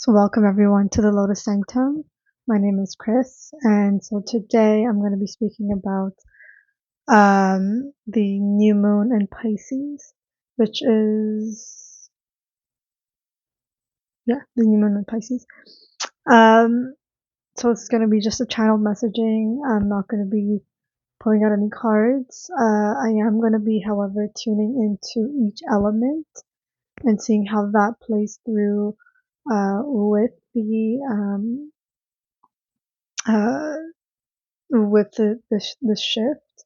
So welcome everyone to the Lotus Sanctum. My name is Chris, and so today I'm going to be speaking about the new moon in Pisces, which is the new moon in Pisces. So it's going to be just a channeled messaging. I'm not going to be pulling out any cards. I am going to be, however, tuning into each element and seeing how that plays through with uh, the shift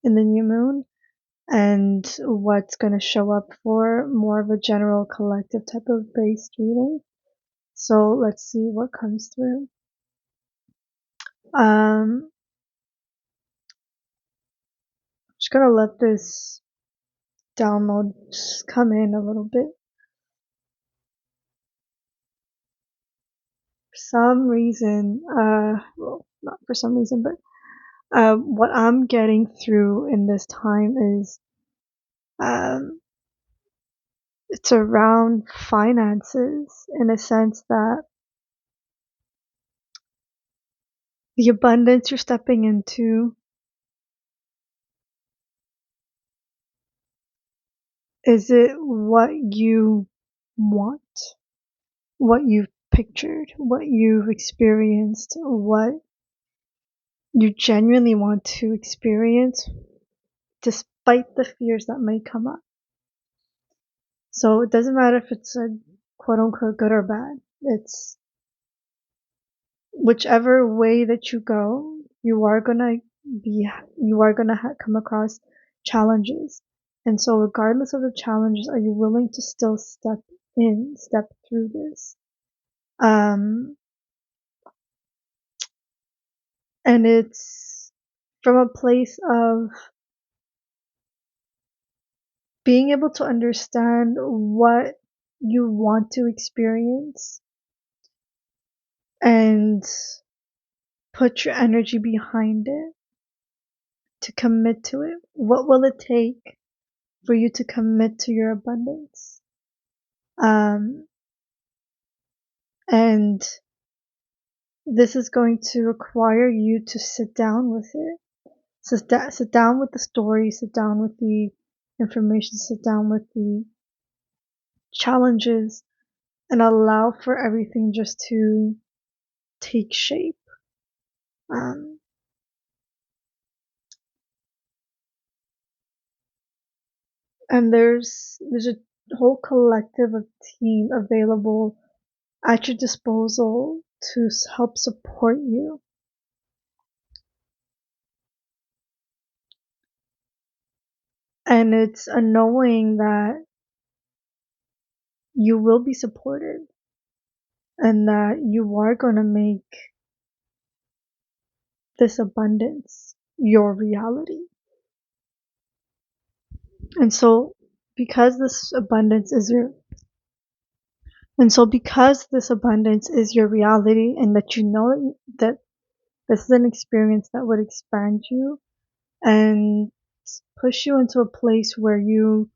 in the new moon and what's going to show up for more of a general collective type of based reading. So let's see what comes through. Just gonna let this download just come in a little bit. For some reason, well, not for some reason, but what I'm getting through in this time is um, it's around finances in a sense that the abundance you're stepping into is it what you want, what you've pictured, what you've experienced, what you genuinely want to experience despite the fears that may come up. So it doesn't matter if it's a quote unquote good or bad. It's whichever way that you go, you are gonna come across challenges. And so regardless of the challenges, are you willing to still step through this? And it's from a place of being able to understand what you want to experience and put your energy behind it, to commit to it. What will it take for you to commit to your abundance? And this is going to require you to sit down with it. Sit down with the story, sit down with the information, sit down with the challenges, and allow for everything just to take shape. Um, and there's a whole collective of team available at your disposal to help support you. And it's a knowing that you will be supported and that you are going to make this abundance your reality. And so because this abundance is your reality, and that you know that this is an experience that would expand you and push you into a place where you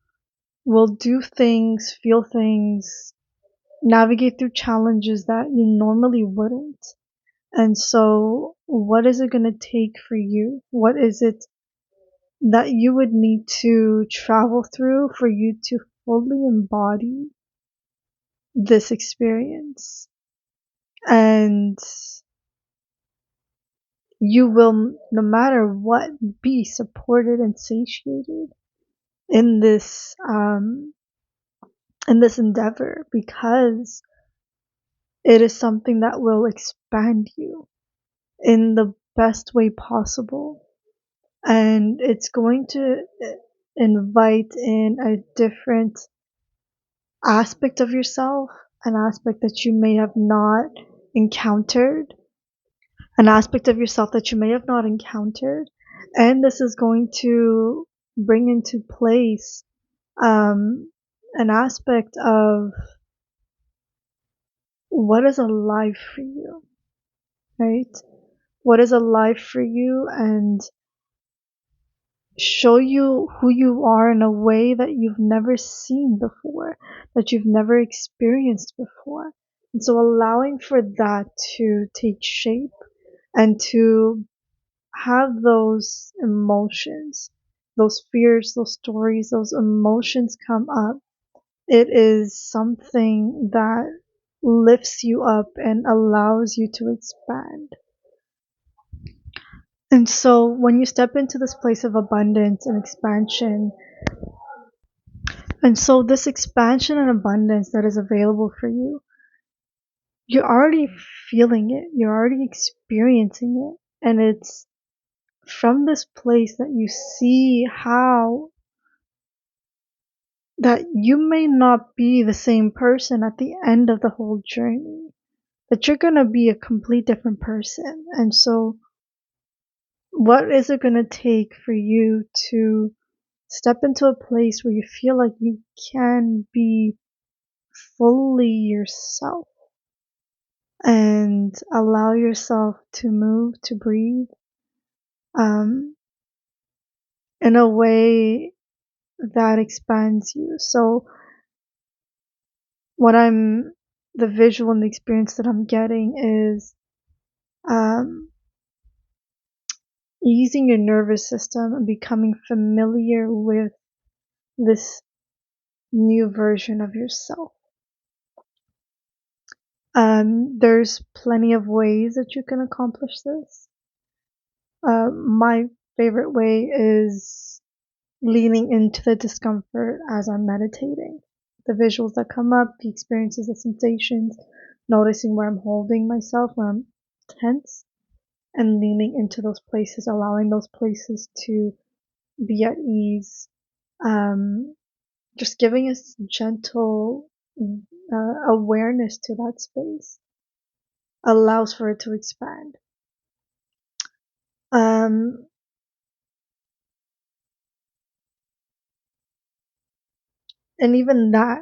will do things, feel things, navigate through challenges that you normally wouldn't. And so what is it going to take for you? What is it that you would need to travel through for you to fully embody this experience? And you will, no matter what, be supported and satiated in this endeavor, because it is something that will expand you in the best way possible. And it's going to invite in a different aspect of yourself, an aspect that you may have not encountered, an aspect of yourself that you may have not encountered. And this is going to bring into place an aspect of what is alive for you, right? What is alive for you, and show you who you are in a way that you've never seen before, that you've never experienced before. And so allowing for that to take shape and to have those emotions, those fears, those stories, those emotions come up, it is something that lifts you up and allows you to expand. And so when you step into this place of abundance and expansion, and so this expansion and abundance that is available for you, you're already feeling it, you're already experiencing it. And it's from this place that you see how that you may not be the same person at the end of the whole journey, that you're going to be a complete different person. And so what is it going to take for you to step into a place where you feel like you can be fully yourself and allow yourself to move, to breathe, um, in a way that expands you? So what the visual and the experience that I'm getting is um, easing your nervous system and becoming familiar with this new version of yourself. There's plenty of ways that you can accomplish this. My favorite way is leaning into the discomfort as I'm meditating. The visuals that come up, the experiences, the sensations, noticing where I'm holding myself, where I'm tense, and leaning into those places, allowing those places to be at ease. Just giving us gentle awareness to that space allows for it to expand. Um, and even that,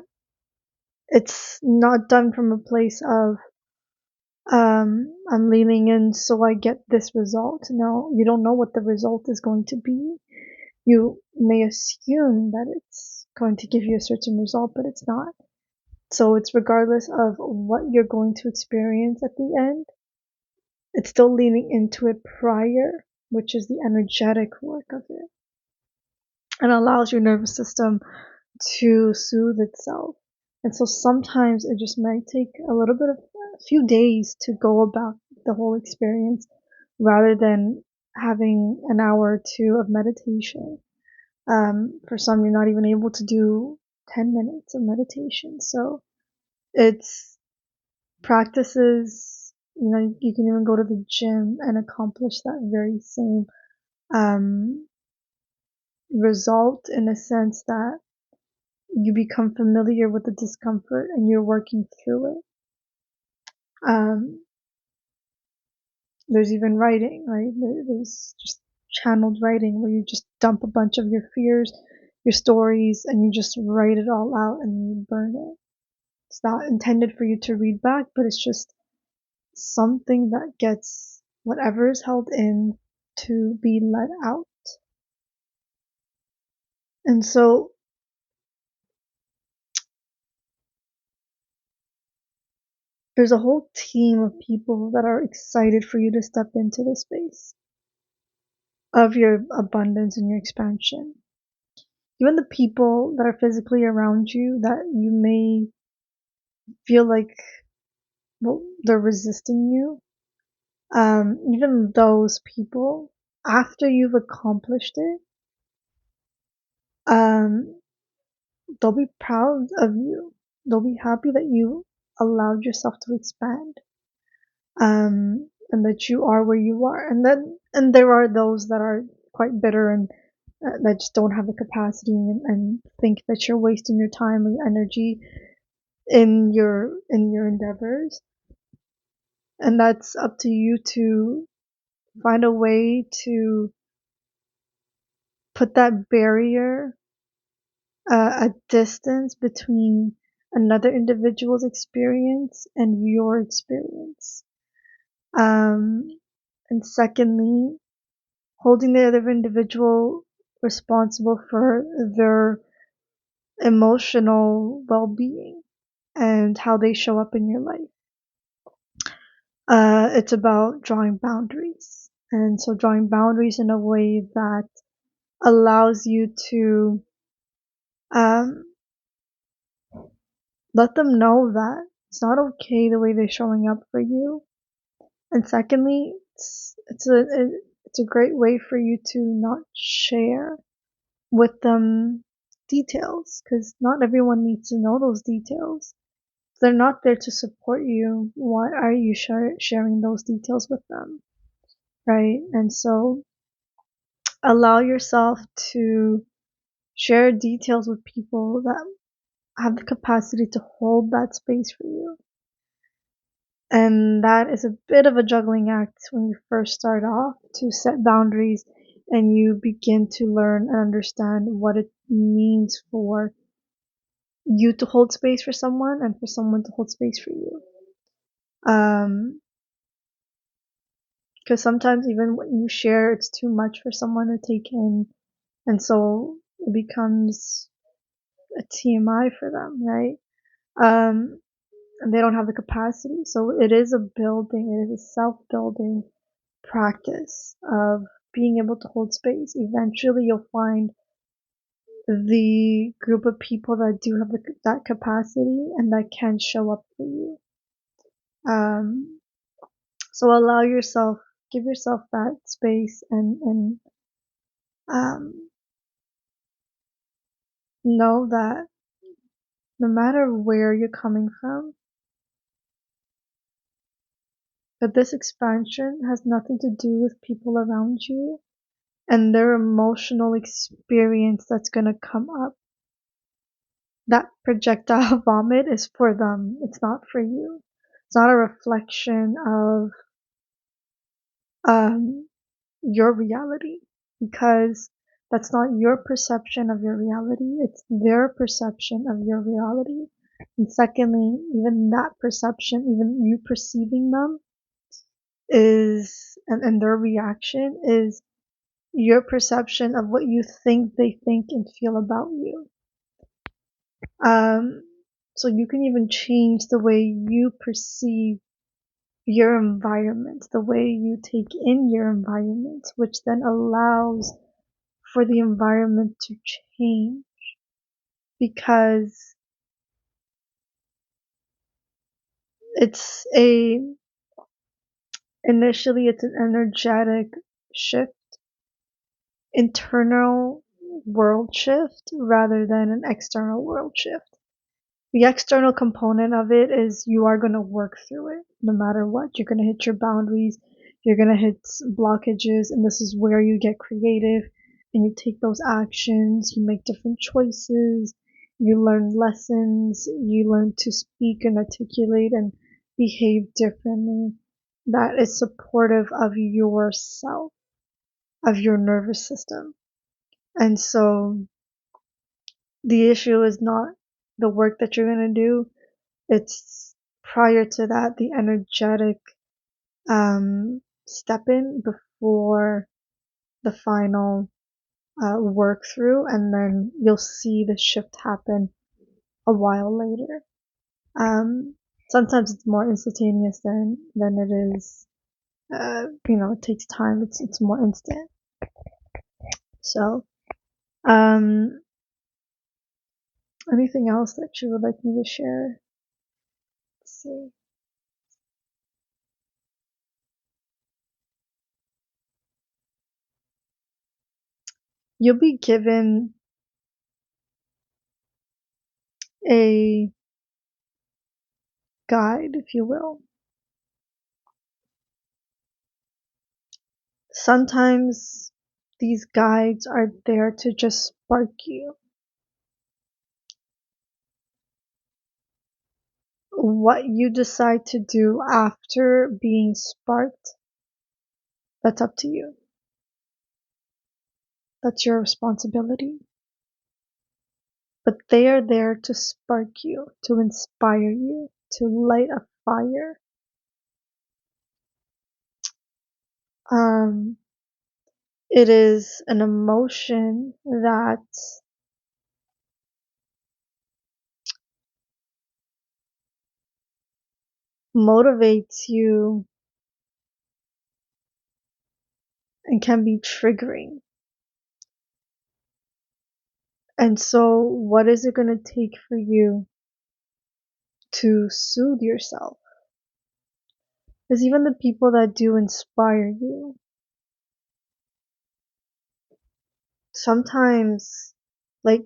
it's not done from a place of I'm leaning in so I get this result. No, you don't know what the result is going to be. You may assume that it's going to give you a certain result, but it's not. So it's regardless of what you're going to experience at the end, it's still leaning into it prior, which is the energetic work of it, and allows your nervous system to soothe itself. And so sometimes it just might take a few days to go about the whole experience rather than having an hour or two of meditation. For some, you're not even able to do 10 minutes of meditation. So it's practices, you can even go to the gym and accomplish that very same um, result, in a sense that you become familiar with the discomfort and you're working through it. Um, there's even writing, right? There's just channeled writing where you just dump a bunch of your fears, your stories, and you just write it all out and you burn it. It's not intended for you to read back, but it's just something that gets whatever is held in to be let out. And so there's a whole team of people that are excited for you to step into the space of your abundance and your expansion. Even the people that are physically around you that you may feel like, well, they're resisting you, even those people, after you've accomplished it, um, they'll be proud of you. They'll be happy that you allowed yourself to expand, and that you are where you are. And there are those that are quite bitter and that just don't have the capacity and think that you're wasting your time and energy in your endeavors. And that's up to you to find a way to put that barrier, a distance between another individual's experience and your experience. Um, and secondly, holding the other individual responsible for their emotional well-being and how they show up in your life. It's about drawing boundaries. And so drawing boundaries in a way that allows you to um, let them know that it's not okay the way they're showing up for you. And secondly, it's a great way for you to not share with them details, because not everyone needs to know those details. They're not there to support you. Why are you sharing those details with them, right? And so allow yourself to share details with people that have the capacity to hold that space for you. And that is a bit of a juggling act when you first start off, to set boundaries and you begin to learn and understand what it means for you to hold space for someone and for someone to hold space for you. Because sometimes even what you share, it's too much for someone to take in, and so it becomes a TMI for them, right? And they don't have the capacity. So it is a building, it is a self-building practice of being able to hold space. Eventually, you'll find the group of people that do have that capacity and that can show up for you. So allow yourself, give yourself that space, and um, know that no matter where you're coming from, that this expansion has nothing to do with people around you and their emotional experience that's going to come up. That projectile vomit is for them. It's not for you. It's not a reflection of um, your reality, because that's not your perception of your reality. It's their perception of your reality. And secondly, even that perception, even you perceiving them, is, and their reaction is your perception of what you think they think and feel about you. Um, so you can even change the way you perceive your environment, the way you take in your environment, which then allows for the environment to change, because it's a initially it's an energetic shift, internal world shift rather than an external world shift. The external component of it is you are going to work through it no matter what. You're going to hit your boundaries, you're going to hit blockages, and this is where you get creative and you take those actions, you make different choices, you learn lessons, you learn to speak and articulate and behave differently. That is supportive of yourself, of your nervous system. And so the issue is not the work that you're going to do, it's prior to that, the energetic step in before the final work through, and then you'll see the shift happen a while later. Sometimes it's more instantaneous than it is. It takes time. It's more instant. So, um, anything else that you would like me to share? Let's see. You'll be given a guide, if you will. Sometimes these guides are there to just spark you. What you decide to do after being sparked, that's up to you. That's your responsibility. But they are there to spark you, to inspire you, to light a fire. Um, it is an emotion that motivates you and can be triggering. And so, what is it going to take for you to soothe yourself? Because even the people that do inspire you, sometimes, like,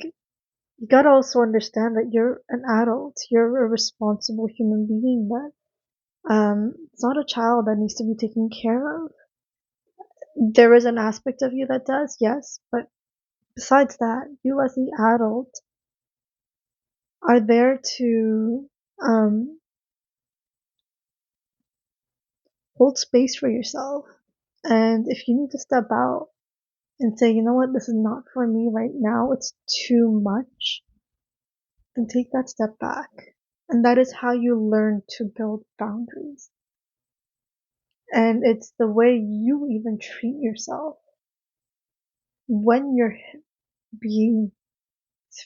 you gotta also understand that you're an adult, you're a responsible human being, that it's not a child that needs to be taken care of. There is an aspect of you that does, yes, but besides that, you as the adult are there to um, hold space for yourself. And if you need to step out and say, you know what, this is not for me right now, it's too much, then take that step back. And that is how you learn to build boundaries. And it's the way you even treat yourself when you're being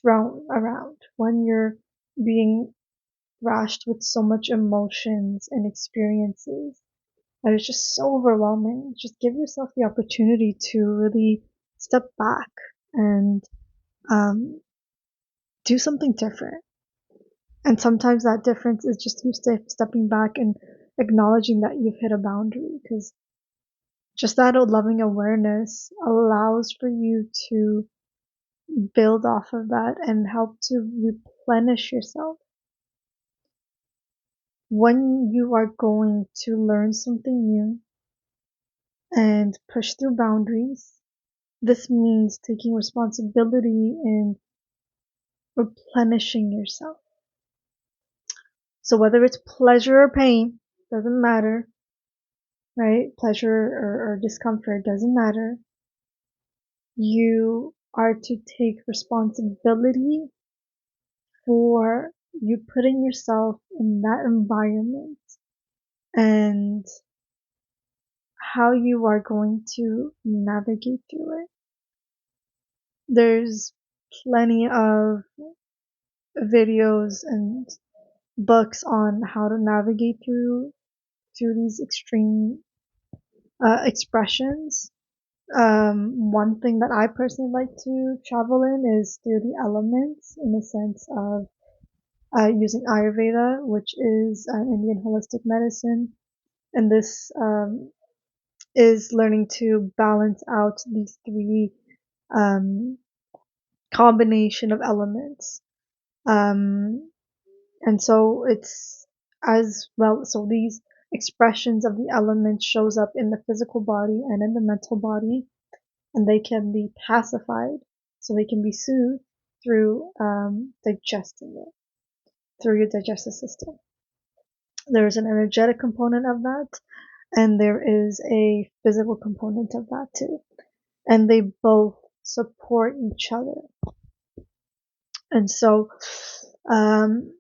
thrown around, when you're being thrashed with so much emotions and experiences that is just so overwhelming. Just give yourself the opportunity to really step back and um, do something different. And sometimes that difference is just you stepping back and acknowledging that you've hit a boundary, because just that loving awareness allows for you to build off of that and help to replenish yourself. When you are going to learn something new and push through boundaries, this means taking responsibility and replenishing yourself. So whether it's pleasure or pain, doesn't matter, right? Pleasure or discomfort doesn't matter. You are to take responsibility for you putting yourself in that environment and how you are going to navigate through it. There's plenty of videos and books on how to navigate through these extreme expressions. One thing that I personally like to travel in is through the elements, in the sense of using Ayurveda, which is an Indian holistic medicine, and this is learning to balance out these three um, combination of elements. Um, and so it's as well, so these expressions of the elements shows up in the physical body and in the mental body, and they can be pacified, so they can be soothed through digesting it, through your digestive system. There's an energetic component of that, and there is a physical component of that too. And they both support each other. And so, um,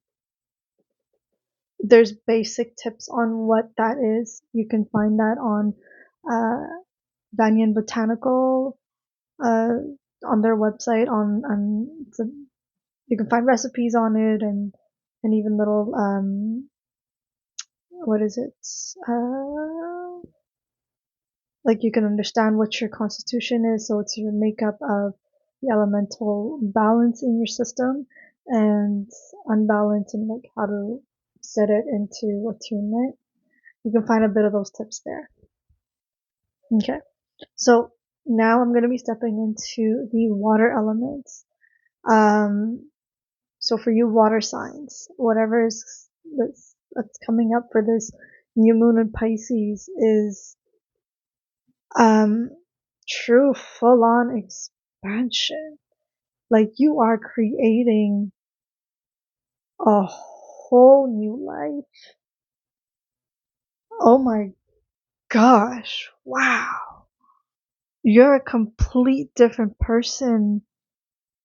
there's basic tips on what that is. You can find that on uh, Banyan Botanical on their website. You can find recipes on it, and even little what is it? Like, you can understand what your constitution is, so it's your makeup of the elemental balance in your system, and unbalance, and like how to set it into attunement. You can find a bit of those tips there. Okay, so now I'm going to be stepping into the water elements. Um, so for you water signs, whatever is that's coming up for this new moon in Pisces is um true full on expansion. Like, you are creating a whole new life. Oh my gosh. Wow. You're a complete different person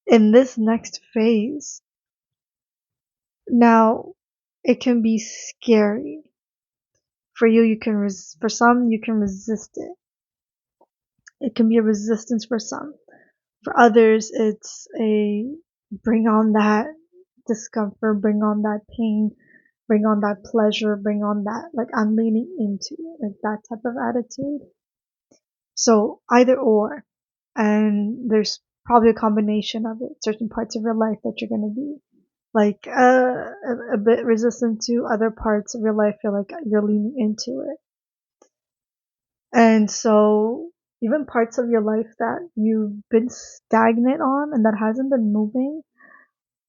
in this next phase. Now, it can be scary. For you, for some, you can resist it. It can be a resistance for some. For others, it's a bring on that discomfort, bring on that pain, bring on that pleasure, bring on that, like, I'm leaning into it, like that type of attitude. So either or, and there's probably a combination of it. Certain parts of your life that you're going to be like a bit resistant to, other parts of your life feel like you're leaning into it. And so even parts of your life that you've been stagnant on and that hasn't been moving,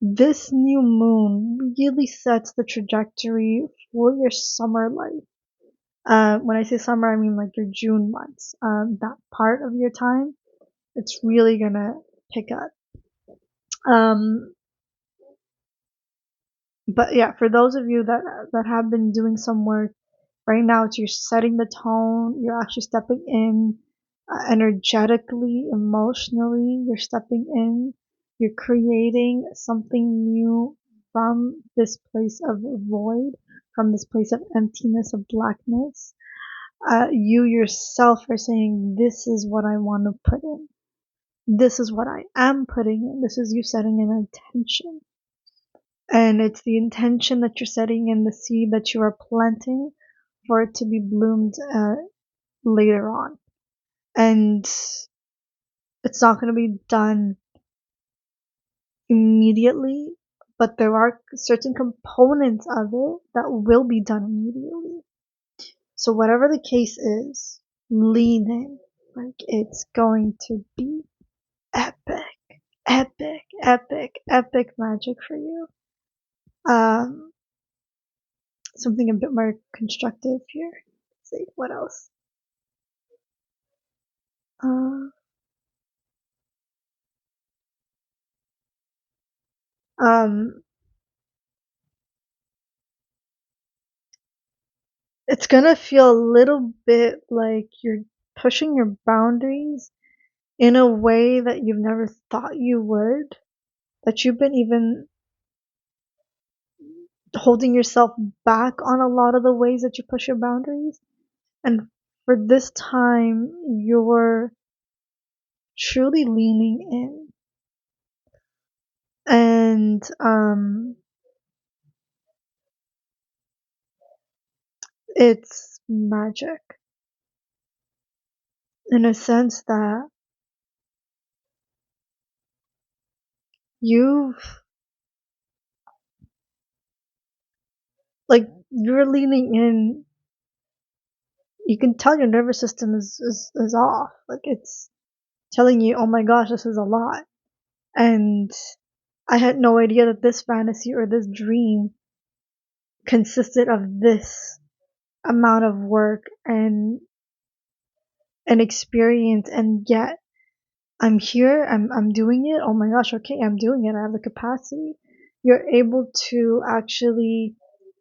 this new moon really sets the trajectory for your summer life. When I say summer, I mean like your June months. That part of your time, it's really gonna pick up. Um, but yeah, for those of you that have been doing some work right now, it's you're setting the tone. You're actually stepping in energetically, emotionally. You're stepping in. You're creating something new from this place of void, from this place of emptiness, of blackness. You yourself are saying, "This is what I want to put in. This is what I am putting in." This is you setting an intention. And it's the intention that you're setting in, the seed that you are planting for it to be bloomed later on. And it's not going to be done immediately, but there are certain components of it that will be done immediately. So whatever the case is, lean in. Like it's going to be epic, epic, epic, epic magic for you. Um, Something a bit more constructive here. Let's see what else. Uh, um, it's gonna feel a little bit like you're pushing your boundaries in a way that you've never thought you would. That you've been even holding yourself back on a lot of the ways that you push your boundaries. And for this time, you're truly leaning in. And it's magic in a sense that you've like you're leaning in. You can tell your nervous system is off. Like it's telling you, oh my gosh, this is a lot. And I had no idea that this fantasy or this dream consisted of this amount of work and experience, and yet I'm here, I'm doing it. Oh my gosh, okay, I'm doing it. I have the capacity. You're able to actually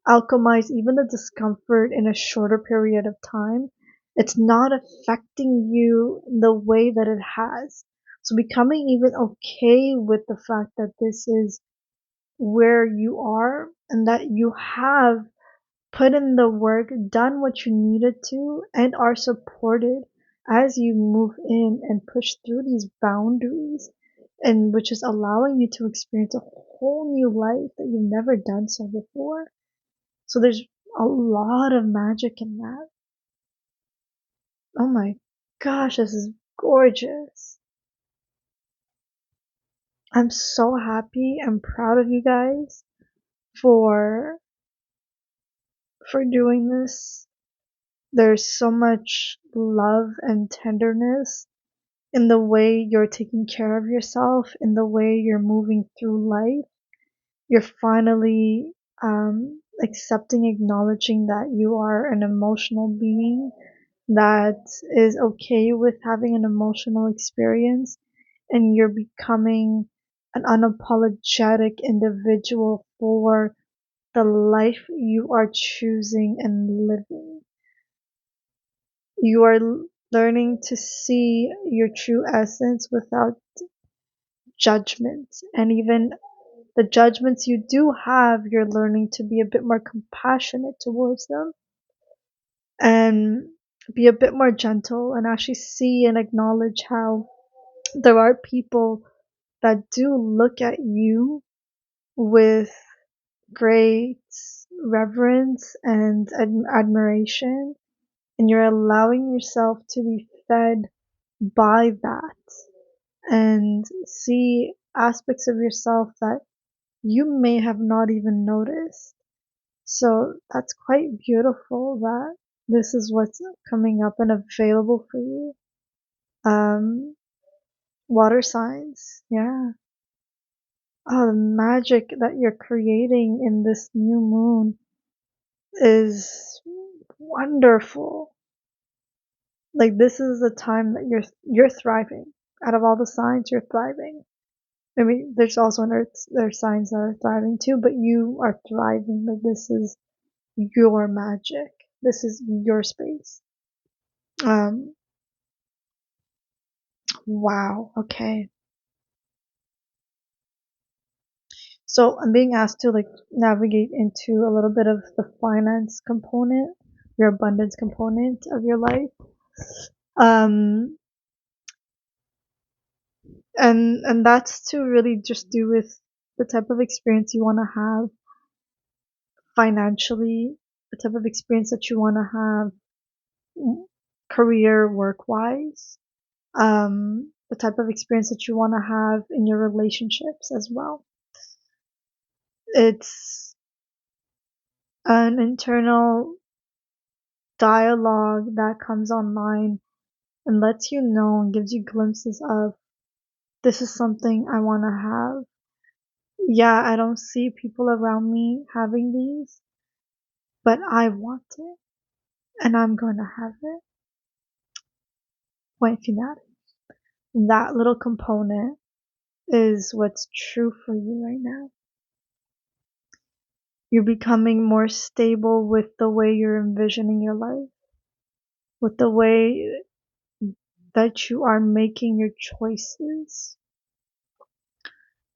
alchemize even the discomfort in a shorter period of time. It's not affecting you the way that it has. So becoming even okay with the fact that this is where you are and that you have put in the work, done what you needed to, and are supported as you move in and push through these boundaries, and which is allowing you to experience a whole new life that you've never done so before. So there's a lot of magic in that. Oh my gosh, this is gorgeous. I'm so happy. I'm proud of you guys for doing this. There's so much love and tenderness in the way you're taking care of yourself, in the way you're moving through life. You're finally accepting, acknowledging that you are an emotional being that is okay with having an emotional experience, and you're becoming an unapologetic individual for the life you are choosing and living. You are learning to see your true essence without judgment. And even the judgments you do have, you're learning to be a bit more compassionate towards them and be a bit more gentle, and actually see and acknowledge how there are people that do look at you with great reverence and admiration, and you're allowing yourself to be fed by that and see aspects of yourself that you may have not even noticed. So that's quite beautiful that this is what's coming up and available for you. Um, Water signs, yeah. Oh, the magic that you're creating in this new moon is wonderful. Like this is the time that you're thriving. Out of all the signs, you're thriving. I mean, there's also an earth, there's signs that are thriving too, but you are thriving. Like this is your magic. This is your space. Um, wow. Okay. So I'm being asked to like navigate into a little bit of the finance component, your abundance component of your life. Um, and that's to really just do with the type of experience you want to have financially, the type of experience that you want to have career work wise, the type of experience that you want to have in your relationships as well. It's an internal dialogue that comes online and lets you know and gives you glimpses of this is something I want to have. Yeah, I don't see people around me having these, but I want it and I'm going to have it. Point final. That little component is what's true for you right now. You're becoming more stable with the way you're envisioning your life, with the way that you are making your choices.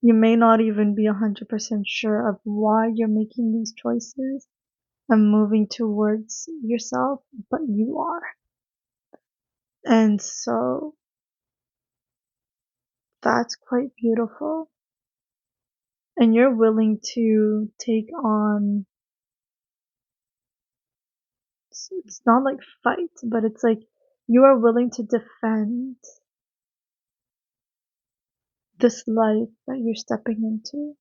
You may not even be 100% sure of why you're making these choices and moving towards yourself, but you are. And so that's quite beautiful. And you're willing to take on, it's not like fight, but it's like you are willing to defend this life that you're stepping into,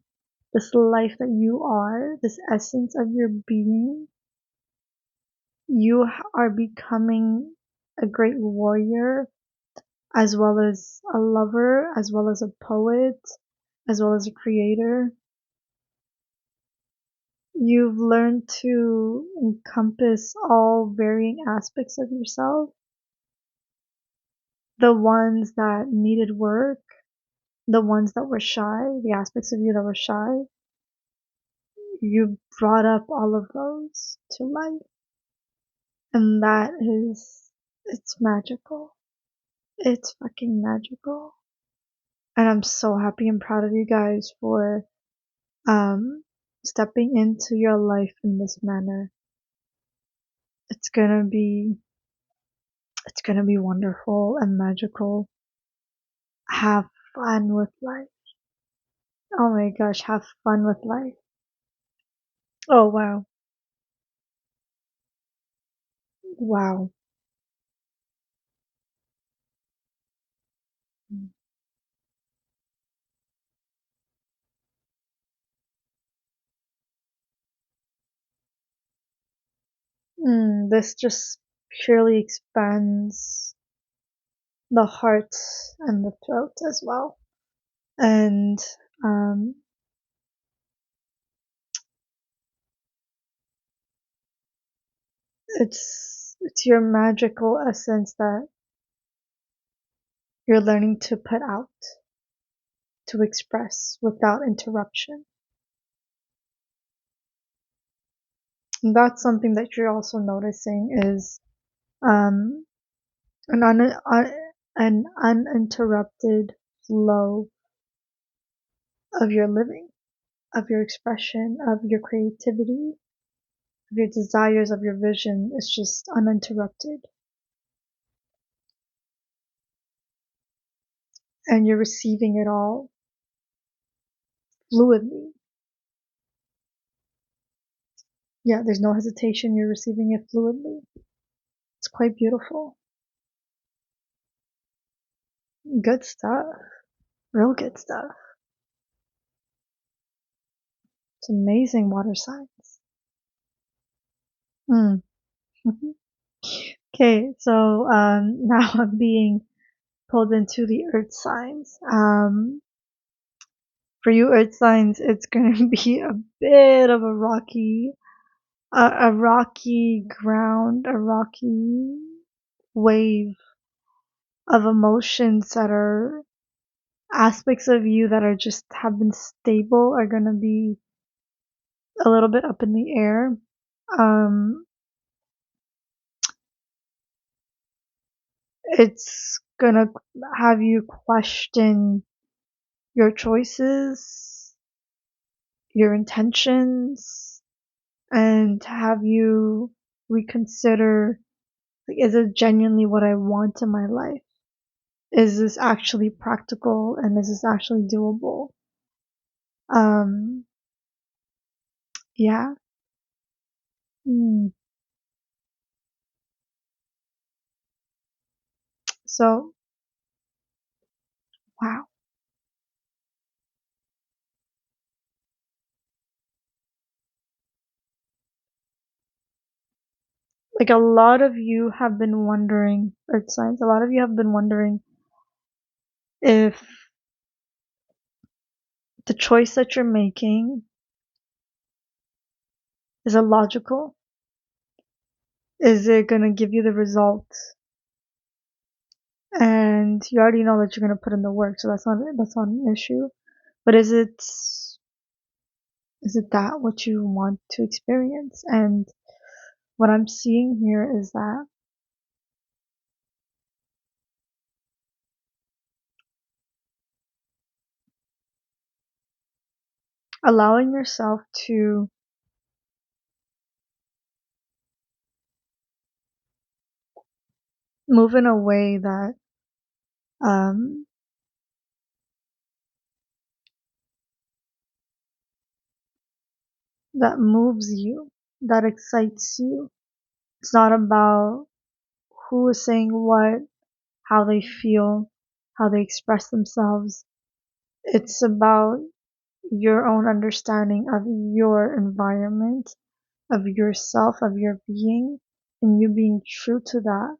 this life that you are, this essence of your being. You are becoming a great warrior, as well as a lover, as well as a poet, as well as a creator. You've learned to encompass all varying aspects of yourself, the ones that needed work, the ones that were shy, the aspects of you that were shy. You brought up all of those to life. And that is, it's magical. It's fucking magical. And I'm so happy and proud of you guys for um stepping into your life in this manner. It's gonna be it's gonna be wonderful and magical. Have fun with life. Oh my gosh, have fun with life. Oh wow. Wow. This just purely expands the heart and the throat as well. And um it's your magical essence that you're learning to put out, to express without interruption. And that's something that you're also noticing is um, an, an uninterrupted flow of your living, of your expression, of your creativity, of your desires, of your vision. It's just uninterrupted. And you're receiving it all fluidly. Yeah, there's no hesitation. You're receiving it fluidly. It's quite beautiful. Good stuff. Real good stuff. It's amazing water signs. Mm. Okay, so now I'm being pulled into the earth signs. For you earth signs, it's gonna be a bit of a rocky ground, a rocky wave of emotions that are aspects of you that are just have been stable are gonna be a little bit up in the air. Um, it's gonna have you question your choices, your intentions, and have you reconsider, like, is it genuinely what I want in my life? Is this actually practical and is this actually doable? Um, yeah. Mm. So, wow. Like, a lot of you have been wondering, earth signs, a lot of you have been wondering if the choice that you're making is it logical? Is it gonna give you the results? And you already know that you're gonna put in the work, so that's not an issue. But is it that what you want to experience? And what I'm seeing here is that allowing yourself to move in a way um, that moves you, that excites you. It's not about who is saying what, how they feel, how they express themselves. It's about your own understanding of your environment, of yourself, of your being, and you being true to that.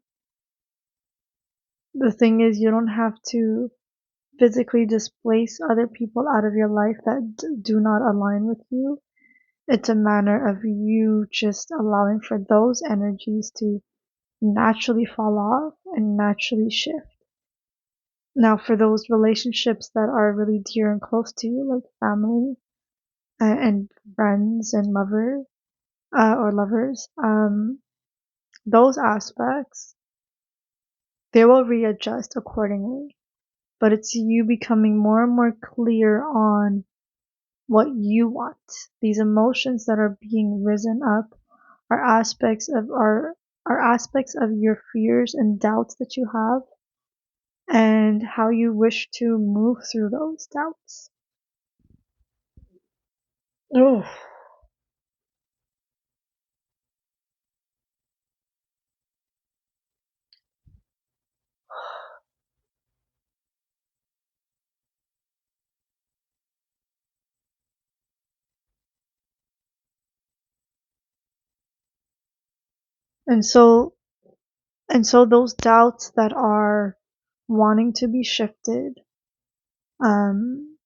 The thing is, you don't have to physically displace other people out of your life that do not align with you. It's a matter of you just allowing for those energies to naturally fall off and naturally shift. Now, for those relationships that are really dear and close to you, like family and friends and lovers, those aspects, they will readjust accordingly. But it's you becoming more and more clear on what you want. These emotions that are being risen up are aspects of your fears and doubts that you have and how you wish to move through those doubts. Oh. And so those doubts that are wanting to be shifted, um,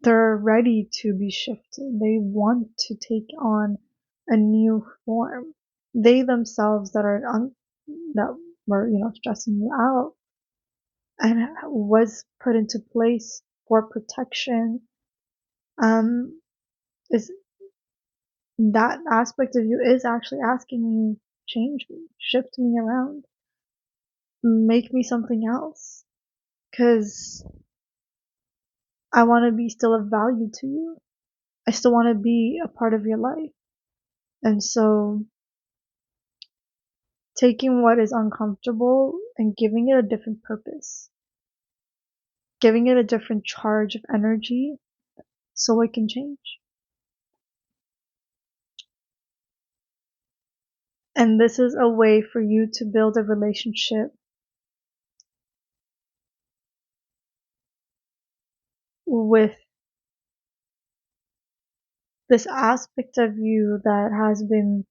they're ready to be shifted. They want to take on a new form. They themselves that were, stressing you out and was put into place for protection, um, is that aspect of you is actually asking you, change me, shift me around, make me something else, because I want to be still of value to you. I still want to be a part of your life. And so taking what is uncomfortable and giving it a different purpose, giving it a different charge of energy so it can change. And this is a way for you to build a relationship with this aspect of you that has been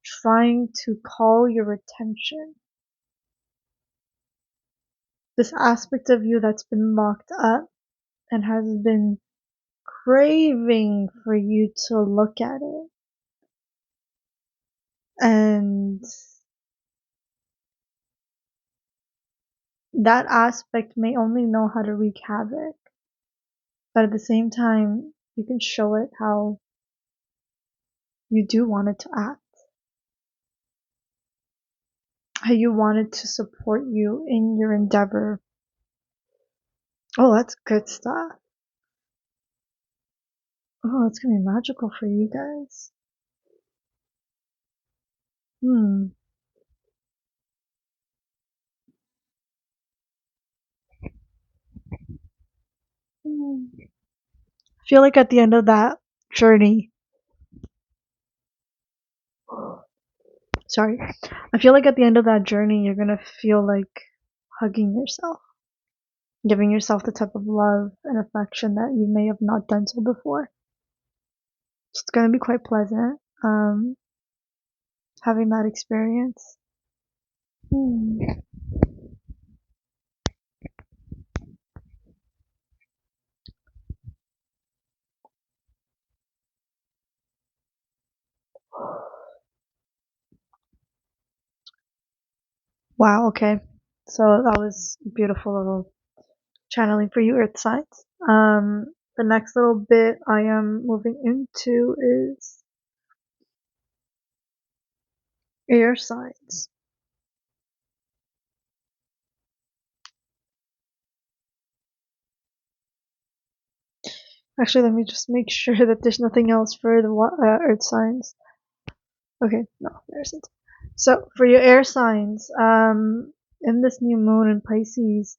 trying to call your attention, this aspect of you that's been locked up and has been craving for you to look at it. And that aspect may only know how to wreak havoc, but at the same time, you can show it how you do want it to act, how you want it to support you in your endeavor. Oh, that's good stuff. Oh, it's gonna be magical for you guys. Hmm. I feel like at the end of that journey, sorry, I feel like at the end of that journey, you're gonna feel like hugging yourself, giving yourself the type of love and affection that you may have not done so before. It's gonna be quite pleasant, having that experience. Hmm. Wow, okay. So that was beautiful little channeling for you, Earth signs. The next little bit I am moving into is air signs. Actually, let me just make sure that there's nothing else for the earth signs. Okay, no, there isn't. So for your air signs, in this new moon in Pisces,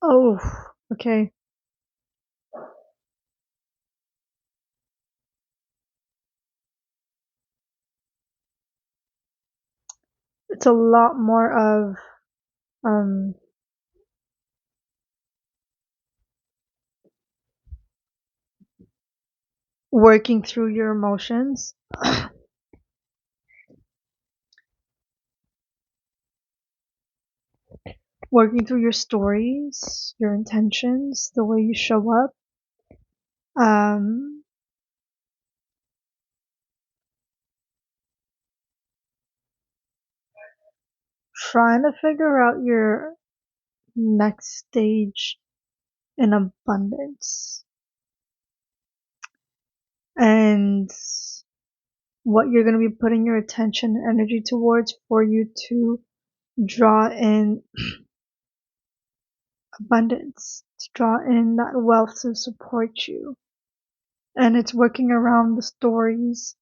oh, okay, it's a lot more of um working through your emotions, working through your stories, your intentions, the way you show up. Um, Trying to figure out your next stage in abundance and what you're going to be putting your attention and energy towards for you to draw in abundance, to draw in that wealth to support you. And it's working around the stories.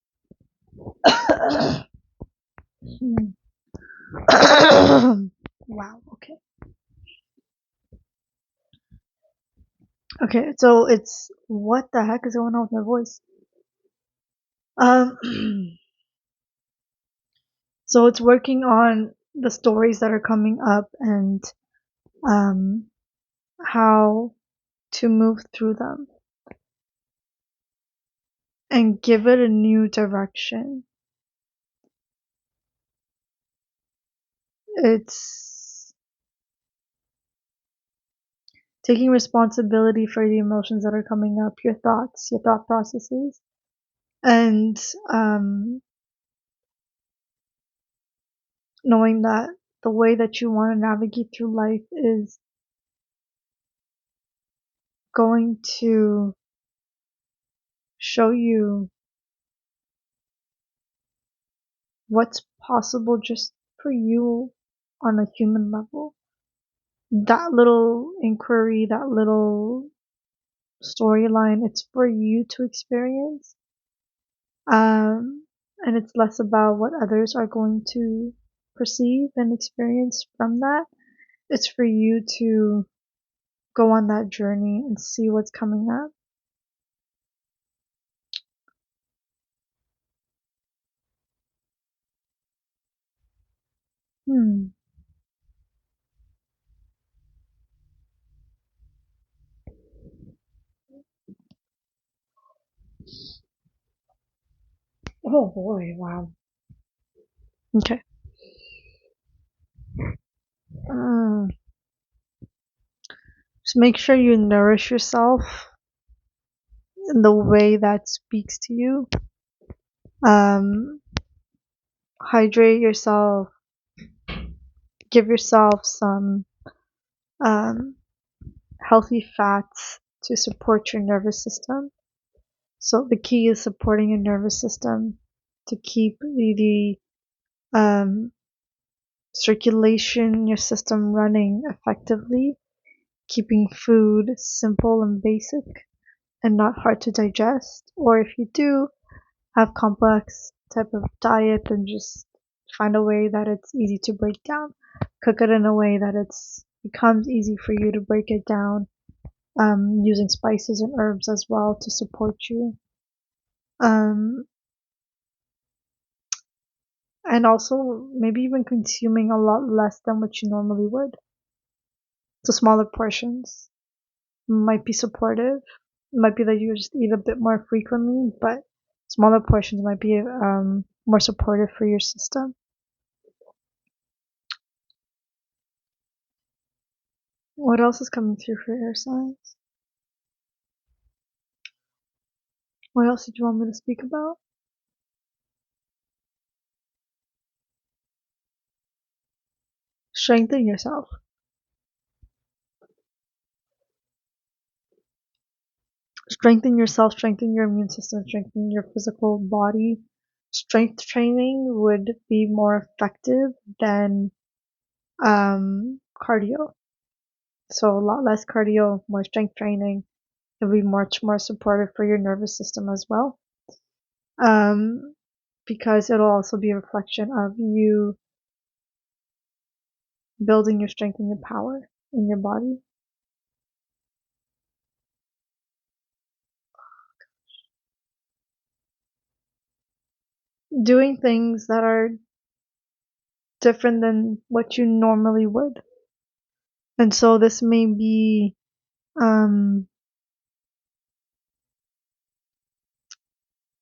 Wow, okay. Okay, so it's what the heck is going on with my voice? Um, so it's working on the stories that are coming up and um, how to move through them and give it a new direction. It's taking responsibility for the emotions that are coming up, your thoughts, your thought processes, and knowing that the way that you want to navigate through life is going to show you what's possible just for you on a human level. That little inquiry, that little storyline, it's for you to experience. And it's less about what others are going to perceive and experience from that. It's for you to go on that journey and see what's coming up. Hmm. Oh boy, wow. Okay. Uh, just make sure you nourish yourself in the way that speaks to you. Um, Hydrate yourself, give yourself some um, healthy fats to support your nervous system. So the key is supporting your nervous system to keep the circulation in your system running effectively, keeping food simple and basic and not hard to digest. Or if you do have complex type of diet, then just find a way that it's easy to break down. Cook it in a way that it's becomes easy for you to break it down, using spices and herbs as well to support you. Um, and also maybe even consuming a lot less than what you normally would. So smaller portions might be supportive. It might be that you just eat a bit more frequently, but smaller portions might be more supportive for your system. What else is coming through for air signs? What else did you want me to speak about? Strengthen yourself. Strengthen yourself, strengthen your immune system, strengthen your physical body. Strength training would be more effective than cardio. So a lot less cardio, more strength training. It'll be much more supportive for your nervous system as well. Um, because it'll also be a reflection of you building your strength and your power in your body. Doing things that are different than what you normally would. And so this may be um,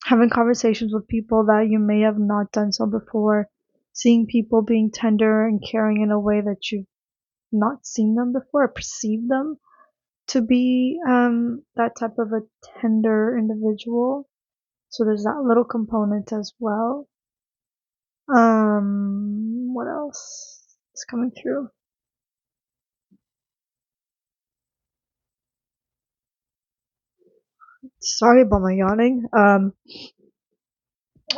having conversations with people that you may have not done so before, seeing people being tender and caring in a way that you've not seen them before, or perceive them to be that type of a tender individual. So there's that little component as well. What else is coming through? Sorry about my yawning. My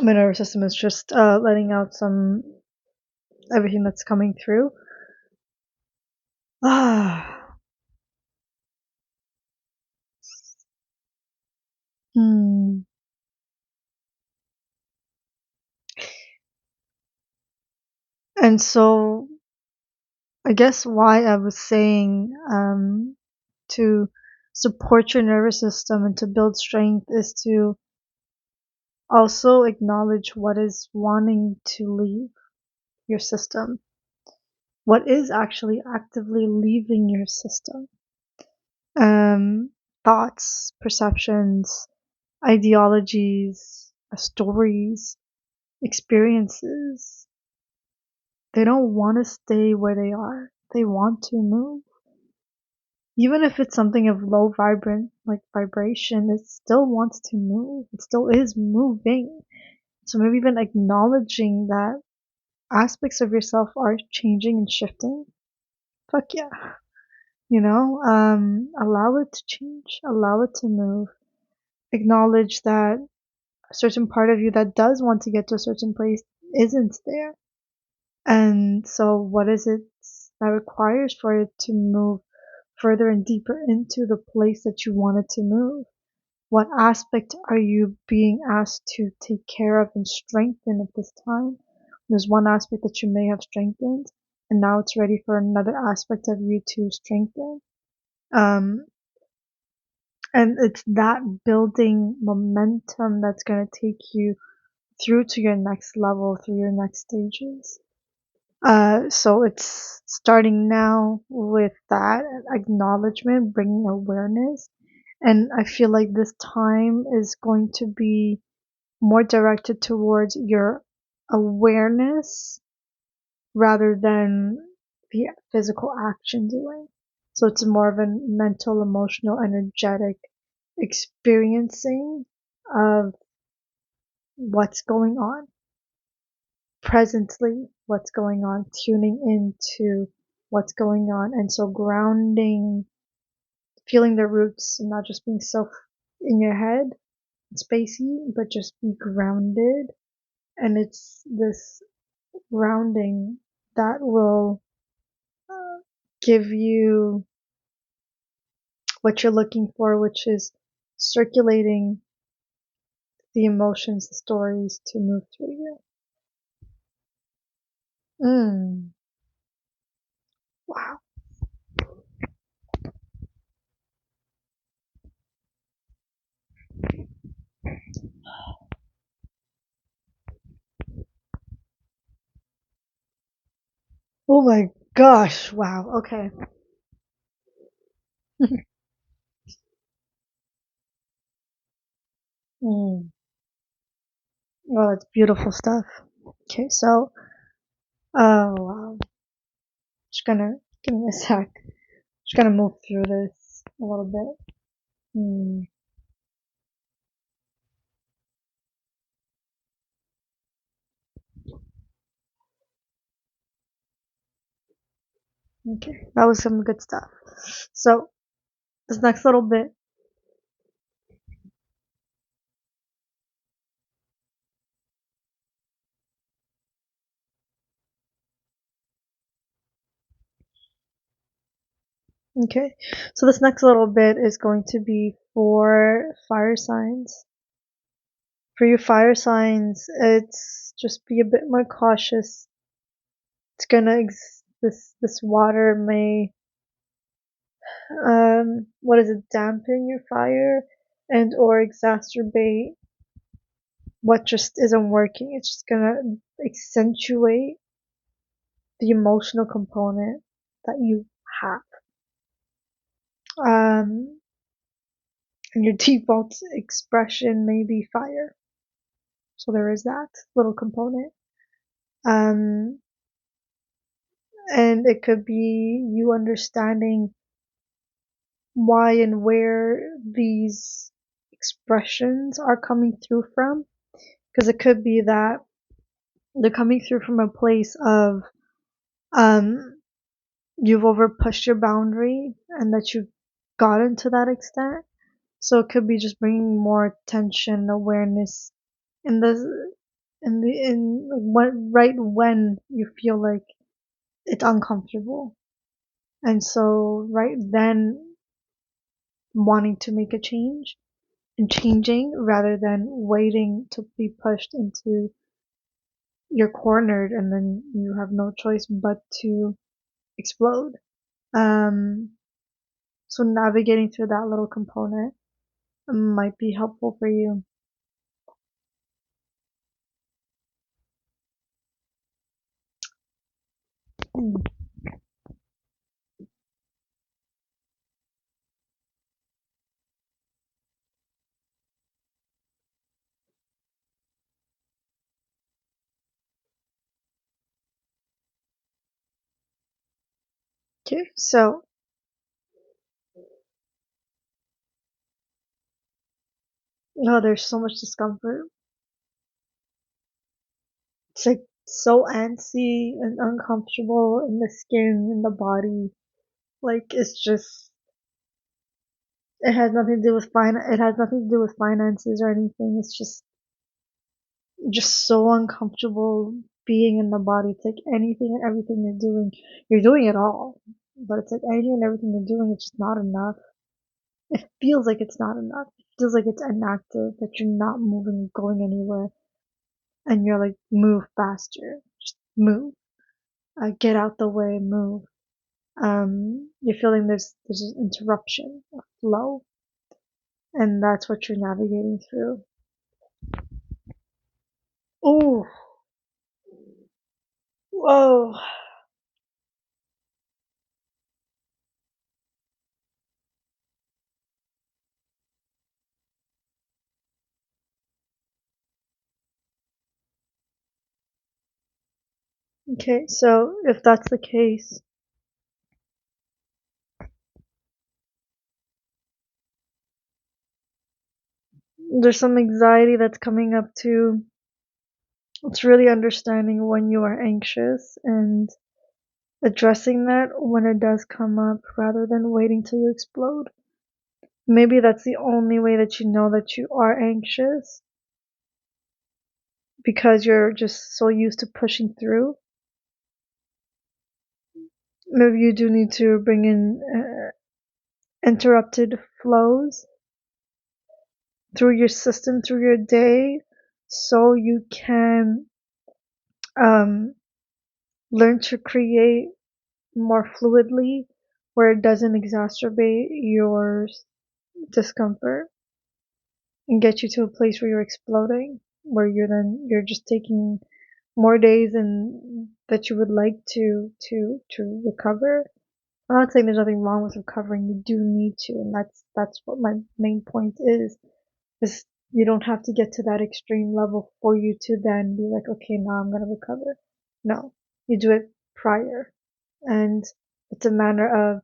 nervous system is just letting out some everything that's coming through. Ah, hmm. And so I guess why I was saying to support your nervous system and to build strength is to also acknowledge what is wanting to leave your system, what is actually actively leaving your system. Um, Thoughts, perceptions, ideologies, stories, experiences. They don't want to stay where they are. They want to move. Even if it's something of low vibrant like vibration, it still wants to move. It still is moving. So maybe even acknowledging that aspects of yourself are changing and shifting. Fuck yeah. Allow it to change, allow it to move. Acknowledge that a certain part of you that does want to get to a certain place isn't there. And so what is it that requires for it to move further and deeper into the place that you want it to move? What aspect are you being asked to take care of and strengthen at this time? There's one aspect that you may have strengthened, and now it's ready for another aspect of you to strengthen. Um, and it's that building momentum that's going to take you through to your next level, through your next stages. So it's starting now with that acknowledgement, bringing awareness, And I feel like this time is going to be more directed towards your awareness rather than the physical action doing. So it's more of a mental, emotional, energetic experiencing of what's going on presently, what's going on, tuning into what's going on. And so grounding, feeling the roots and not just being so in your head, spacey, but just be grounded. And it's this grounding that will give you what you're looking for, which is circulating the emotions, the stories to move through you. Wow. Oh my gosh. Wow. Okay. mm. Well, that's beautiful stuff. Okay, so, oh wow. Just gonna give me a sec. Just gonna move through this a little bit. Mm. Okay, that was some good stuff. So, this next little bit. Okay, so this next little bit is going to be for fire signs. For you fire signs, it's just be a bit more cautious. It's gonna this water may what is it, dampen your fire and or exacerbate what just isn't working. It's just gonna accentuate the emotional component that you have. Um, and your default expression may be fire. So there is that little component. Um, and it could be you understanding why and where these expressions are coming through from. Because it could be that they're coming through from a place of um, you've over pushed your boundary and that you've gotten to that extent. So it could be just bringing more attention, awareness in in what right when you feel like it's uncomfortable. And so right then wanting to make a change and changing rather than waiting to be pushed into you're cornered and then you have no choice but to explode. Um, so navigating through that little component might be helpful for you. Mm. Okay, so oh, there's so much discomfort. It's like so antsy and uncomfortable in the skin, in the body. Like it's just it has nothing to do with it has nothing to do with finances or anything. It's just so uncomfortable being in the body. It's like anything and everything you're doing it all. But it's like anything and everything you're doing, it's just not enough. It feels like it's not enough. It feels like it's inactive, that you're not moving, going anywhere. And you're like, move faster. Just move. Get out the way, move. You're feeling there's an interruption, a flow. And that's what you're navigating through. Ooh, whoa. Okay, so if that's the case, there's some anxiety that's coming up too. It's really understanding when you are anxious and addressing that when it does come up rather than waiting till you explode. Maybe that's the only way that you know that you are anxious because you're just so used to pushing through. Maybe you do need to bring in interrupted flows through your system, through your day, so you can um, learn to create more fluidly where it doesn't exacerbate your discomfort and get you to a place where you're exploding, where you're just taking more days and that you would like to recover. I'm not saying there's nothing wrong with recovering. You do need to, and that's what my main point is you don't have to get to that extreme level for you to then be like, okay, now I'm gonna recover. No, you do it prior, and it's a matter of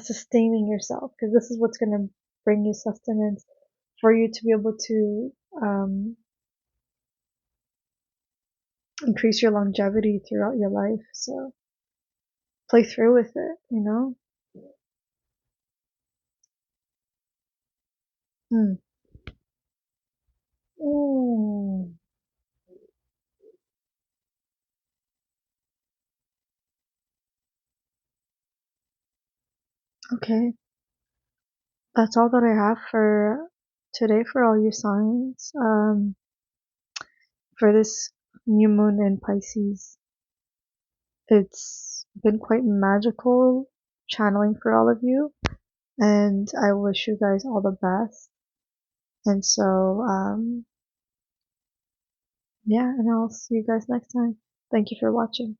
sustaining yourself, because this is what's gonna bring you sustenance for you to be able to increase your longevity throughout your life. So play through with it, you know? Hmm. Ooh, okay. That's all that I have for today for all your signs. For this new moon in Pisces, it's been quite magical channeling for all of you, and I wish you guys all the best. And so, yeah, and I'll see you guys next time. Thank you for watching.